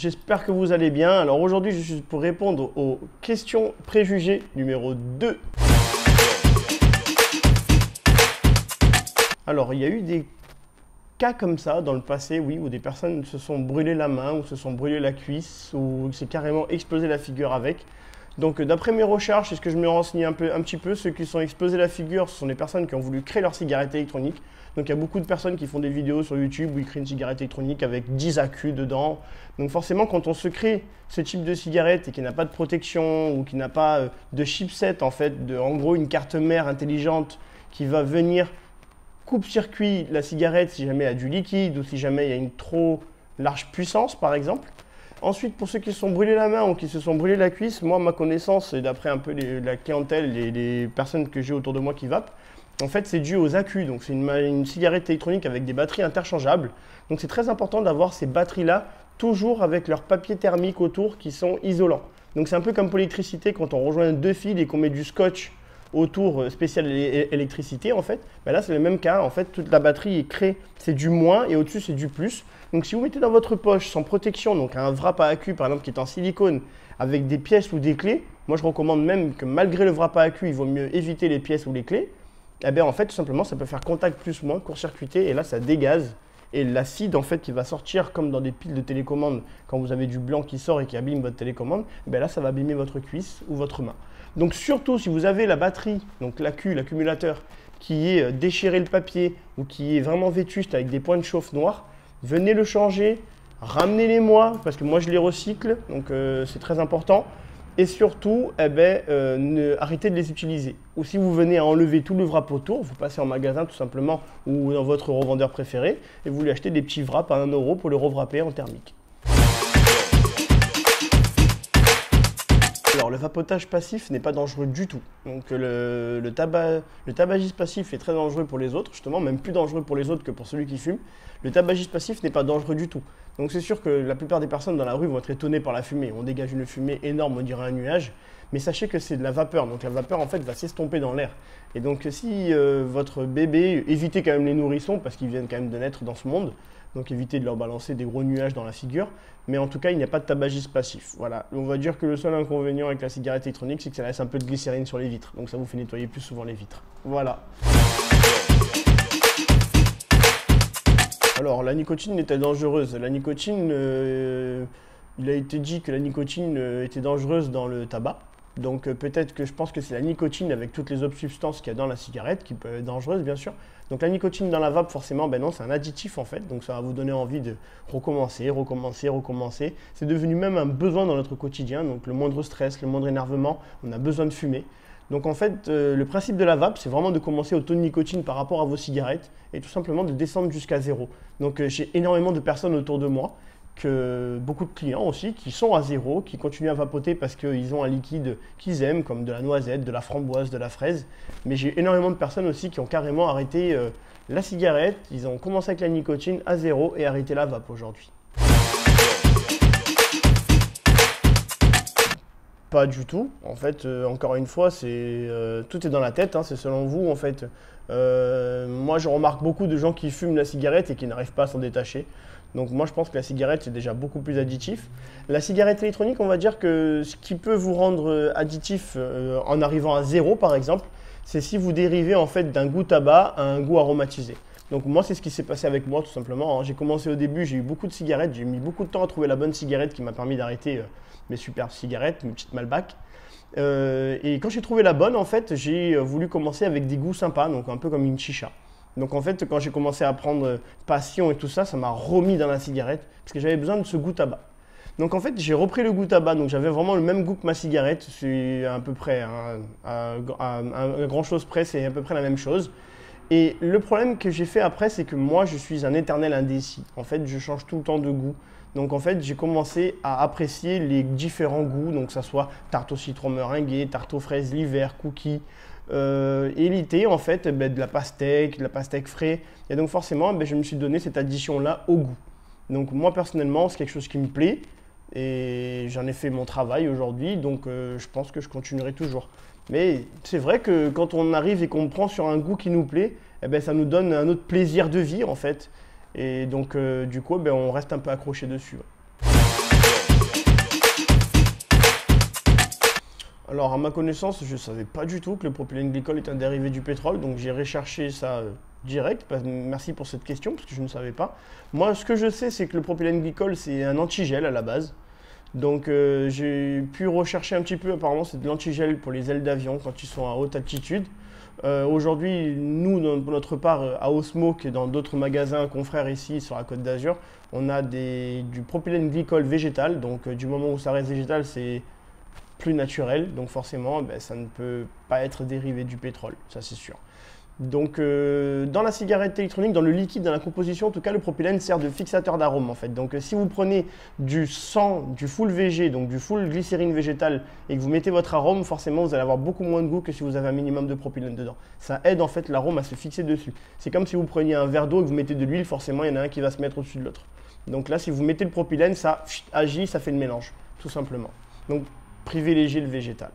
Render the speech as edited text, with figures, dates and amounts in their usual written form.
j'espère que vous allez bien. Alors aujourd'hui, je suis pour répondre aux questions préjugées numéro 2. Alors, il y a eu des cas comme ça dans le passé, oui, où des personnes se sont brûlées la main, ou se sont brûlées la cuisse, ou s'est carrément explosé la figure avec. Donc d'après mes recherches et ce que je me renseigne un petit peu, ceux qui sont explosés la figure, ce sont des personnes qui ont voulu créer leur cigarette électronique. Donc il y a beaucoup de personnes qui font des vidéos sur YouTube où ils créent une cigarette électronique avec 10 accus dedans. Donc forcément quand on se crée ce type de cigarette et qui n'a pas de protection ou qui n'a pas de chipset en fait, en gros une carte mère intelligente qui va venir coupe-circuit la cigarette si jamais il y a du liquide ou si jamais il y a une trop large puissance par exemple. Ensuite, pour ceux qui se sont brûlés la main ou qui se sont brûlés la cuisse, moi, ma connaissance, et d'après un peu la clientèle et les personnes que j'ai autour de moi qui vapent, en fait, c'est dû aux accus. Donc, c'est une cigarette électronique avec des batteries interchangeables. Donc, c'est très important d'avoir ces batteries-là toujours avec leur papier thermique autour qui sont isolants. Donc, c'est un peu comme pour l'électricité, quand on rejoint deux fils et qu'on met du scotch autour spécial électricité, en fait, ben là, c'est le même cas. En fait, toute la batterie est créée, c'est du moins et au-dessus, c'est du plus. Donc, si vous mettez dans votre poche sans protection, donc un wrap à accu par exemple qui est en silicone avec des pièces ou des clés, moi je recommande même que malgré le wrap à accu, il vaut mieux éviter les pièces ou les clés. Eh bien en fait, tout simplement, ça peut faire contact plus ou moins, court-circuiter et là ça dégaze. Et l'acide en fait qui va sortir comme dans des piles de télécommande quand vous avez du blanc qui sort et qui abîme votre télécommande, eh bien là ça va abîmer votre cuisse ou votre main. Donc surtout si vous avez la batterie, donc l'accu, l'accumulateur qui est déchiré le papier ou qui est vraiment vétuste avec des points de chauffe noirs, venez le changer, ramenez-les-moi, parce que moi je les recycle, donc c'est très important. Et surtout, arrêtez de les utiliser. Ou si vous venez à enlever tout le wrap autour, vous passez en magasin tout simplement ou dans votre revendeur préféré et vous lui achetez des petits wraps à 1 € pour le rewrapper en thermique. Alors, le vapotage passif n'est pas dangereux du tout. Donc, le tabagisme passif est très dangereux pour les autres, justement, même plus dangereux pour les autres que pour celui qui fume. Le tabagisme passif n'est pas dangereux du tout. Donc, c'est sûr que la plupart des personnes dans la rue vont être étonnées par la fumée. On dégage une fumée énorme, on dirait un nuage. Mais sachez que c'est de la vapeur. Donc, la vapeur, en fait, va s'estomper dans l'air. Et donc, si votre bébé, évitez quand même les nourrissons, parce qu'ils viennent quand même de naître dans ce monde. Donc évitez de leur balancer des gros nuages dans la figure. Mais en tout cas, il n'y a pas de tabagisme passif. Voilà. On va dire que le seul inconvénient avec la cigarette électronique, c'est que ça laisse un peu de glycérine sur les vitres. Donc ça vous fait nettoyer plus souvent les vitres. Voilà. Alors, la nicotine est-elle dangereuse? La nicotine, il a été dit que la nicotine était dangereuse dans le tabac. Donc peut-être que je pense que c'est la nicotine avec toutes les autres substances qu'il y a dans la cigarette qui peut être dangereuse bien sûr. Donc la nicotine dans la vape forcément, ben non, c'est un additif en fait. Donc ça va vous donner envie de recommencer, recommencer, recommencer. C'est devenu même un besoin dans notre quotidien. Donc le moindre stress, le moindre énervement, on a besoin de fumer. Donc en fait, le principe de la vape, c'est vraiment de commencer au taux de nicotine par rapport à vos cigarettes et tout simplement de descendre jusqu'à 0. Donc j'ai énormément de personnes autour de moi, beaucoup de clients aussi qui sont à 0, qui continuent à vapoter parce qu'ils ont un liquide qu'ils aiment, comme de la noisette, de la framboise, de la fraise. Mais j'ai énormément de personnes aussi qui ont carrément arrêté la cigarette, ils ont commencé avec la nicotine à 0 et arrêté la vape aujourd'hui. Pas du tout. En fait, encore une fois, tout est dans la tête, hein, c'est selon vous en fait. Moi, je remarque beaucoup de gens qui fument la cigarette et qui n'arrivent pas à s'en détacher. Donc moi, je pense que la cigarette, c'est déjà beaucoup plus additif. La cigarette électronique, on va dire que ce qui peut vous rendre additif en arrivant à 0, par exemple, c'est si vous dérivez en fait d'un goût tabac à un goût aromatisé. Donc moi, c'est ce qui s'est passé avec moi, tout simplement. J'ai commencé au début, j'ai eu beaucoup de cigarettes. J'ai mis beaucoup de temps à trouver la bonne cigarette qui m'a permis d'arrêter mes superbes cigarettes, mes petites Malbac. Et quand j'ai trouvé la bonne, en fait, j'ai voulu commencer avec des goûts sympas, donc un peu comme une chicha. Donc en fait, quand j'ai commencé à prendre passion et tout ça, ça m'a remis dans la cigarette parce que j'avais besoin de ce goût tabac. Donc en fait, j'ai repris le goût tabac, donc j'avais vraiment le même goût que ma cigarette, c'est à peu près, hein, à grand chose près, c'est à peu près la même chose. Et le problème que j'ai fait après, c'est que moi, je suis un éternel indécis. En fait, je change tout le temps de goût. Donc en fait, j'ai commencé à apprécier les différents goûts, donc que ça soit tarte au citron meringuée, tarte aux fraises l'hiver, cookies. Et l'été, en fait, de la pastèque frais. Et donc forcément, je me suis donné cette addition-là au goût. Donc moi, personnellement, c'est quelque chose qui me plaît. Et j'en ai fait mon travail aujourd'hui. Donc je pense que je continuerai toujours. Mais c'est vrai que quand on arrive et qu'on prend sur un goût qui nous plaît, ça nous donne un autre plaisir de vie, en fait. Et donc, du coup, on reste un peu accroché dessus. Ouais. Alors, à ma connaissance, je ne savais pas du tout que le propylène glycol est un dérivé du pétrole, donc j'ai recherché ça direct. Merci pour cette question, parce que je ne savais pas. Moi, ce que je sais, c'est que le propylène glycol, c'est un antigel à la base. Donc, j'ai pu rechercher un petit peu. Apparemment, c'est de l'antigel pour les ailes d'avion quand ils sont à haute altitude. Aujourd'hui, nous, pour notre part, à Osmoke et dans d'autres magasins confrères ici sur la Côte d'Azur, on a du propylène glycol végétal. Donc, du moment où ça reste végétal, c'est plus naturel. Donc, forcément, ça ne peut pas être dérivé du pétrole, ça c'est sûr. Donc, dans la cigarette électronique, dans le liquide, dans la composition, en tout cas, le propylène sert de fixateur d'arôme en fait. Donc, si vous prenez du full VG, donc du full glycérine végétale, et que vous mettez votre arôme, forcément, vous allez avoir beaucoup moins de goût que si vous avez un minimum de propylène dedans. Ça aide en fait l'arôme à se fixer dessus. C'est comme si vous preniez un verre d'eau et que vous mettez de l'huile, forcément, il y en a un qui va se mettre au-dessus de l'autre. Donc là, si vous mettez le propylène, ça agit, ça fait le mélange, tout simplement. Donc, privilégiez le végétal.